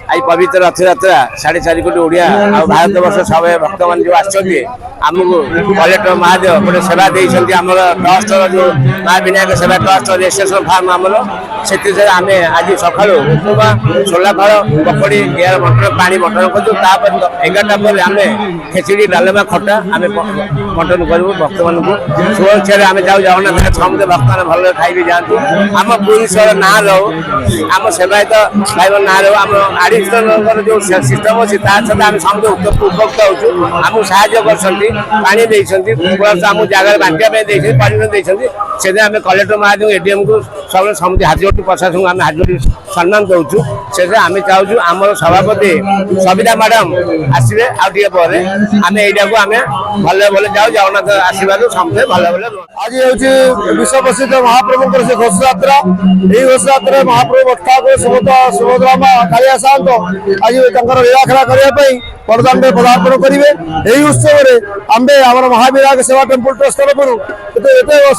आज पवित्र रथयात्रा 4.5 कोटी ओडिया आ भारत वर्ष सब भक्त मान जो आमको कलेक्टर महादेव गोटे सेवा देते आम ट्रस्ट जो महाविनायक सेवा ट्रस्ट रजिस्ट्रेशन फार्म आमर से आम आज सका उपमा छोला फल पकड़ी एयर बंटन पानी बंटन करूँ 11टा पर आम खेचड़ी डालमा खटा आम बंटन करूँ भक्त मान सुरक्षा आम जाऊ जगन्नाथ समस्त भक्त मैंने भल खाई जातु आम पुलिसर ना रो आम सेवायत भाई ना रो आम आडिशनल जो सिस्टम अच्छी सहित आम समस्त उपभोक्त होमको साहय कर आम जगह बांटा से आम कलेक्टर महादेव एडीएम को सब समझ हाजोटी प्रशासन को आम हाजोटी सम्मान दूँ से आम चाहूँ आम सभापति सविता मैडम आसवे आगे आम यहाँ को आम भले भले जाऊ जगन्नाथ आशीर्वाद समझे भले भले आज हूँ विश्व प्रसिद्ध महाप्रभु से घोष यात्रा यही घोष यात्रा महाप्रभु भक्ता सुभद्रा कालिया साहब आज लीलाखेला करने बरदान पदार्पण करेंगे यही उत्सव में आंबे आम महाविनायक सेवा टेम्पल ट्रस्ट तरफ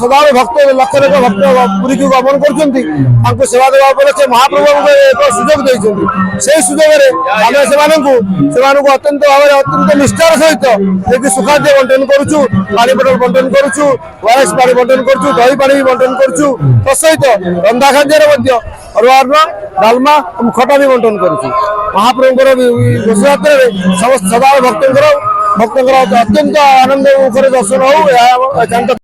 सदा भक्त लक्ष लक्ष भक्त पुरी को गमन कर सेवा देवा उपलक्षे महाप्रभु एक सुजोग देते से सुजोग आम अत्यंत भाव अत्यंत निष्ठार सहित सुखाद्य बंटन करुँ पानी बोतल बंटन करुँ ओआरएस पानी बंटन करुँ दही पानी बंटन करुँ तत्सहित रंधा खाद्य अरुआ डालमा खटा भी बंटन करुँ महाप्रभुर घोष यात्रा समस्त सदा भक्तर अत्यंत आनंद मुखर दर्शन हो।